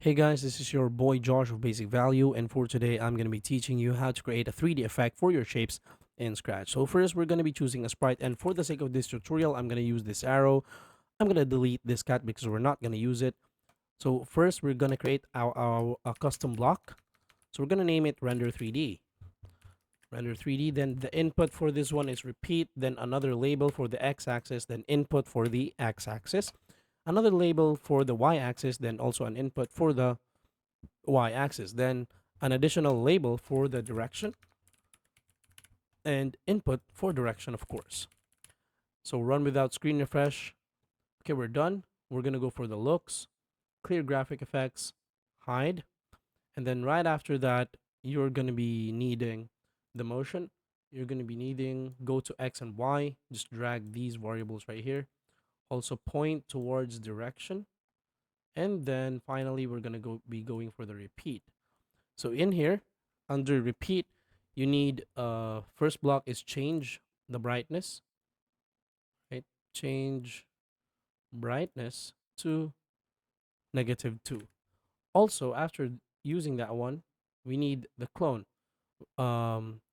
Hey guys, this is your boy Josh of Basic Value, and for today I'm going to be teaching you how to create a 3D effect for your shapes in Scratch. So first we're going to be choosing a sprite, and for the sake of this tutorial I'm going to use this arrow. I'm going to delete this cat because we're not going to use it. So first we're going to create our custom block. So we're going to name it Render 3D. Render 3D, then the input for this one is repeat, then another label for the x-axis, then input for the x-axis, another label for the y-axis, then also an input for the y-axis, then an additional label for the direction and input for direction, of course. So run without screen refresh. Okay, we're done. We're going to go for the looks, clear graphic effects, hide, and then right after that you're going to be needing the motion. You're going to be needing go to x and y, just drag these variables right here, also point towards direction, and then finally we're going to be going for the repeat. So in here, under repeat, you need first block is change the brightness, right? Change brightness to -2. Also, after using that one, we need the clone.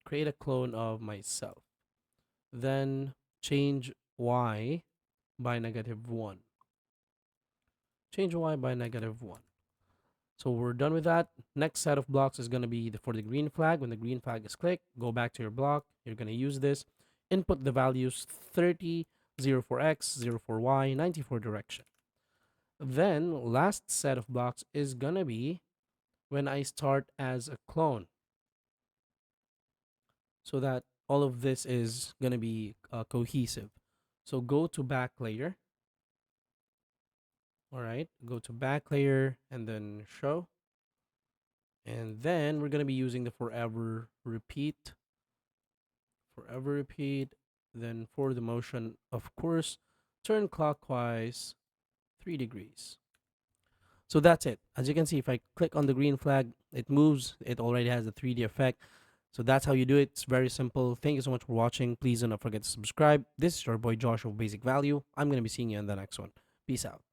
Create a clone of myself. Then change y by -1. Change y by -1. So we're done with that. Next set of blocks is going to be for the green flag. When the green flag is clicked, go back to your block. You're going to use this. Input the values 30, 0 for X, 0 for Y, 90 for direction. Then last set of blocks is going to be when I start as a clone. So that all of this is going to be cohesive. So go to back layer. All right, go to back layer and then show. And then we're going to be using the forever repeat. Then for the motion, of course, turn clockwise 3 degrees. So that's it. As you can see, if I click on the green flag, it moves. It already has a 3D effect. So that's how you do it. It's very simple. Thank you so much for watching. Please do not forget to subscribe. This is your boy Josh of Basic Value. I'm going to be seeing you in the next one. Peace out.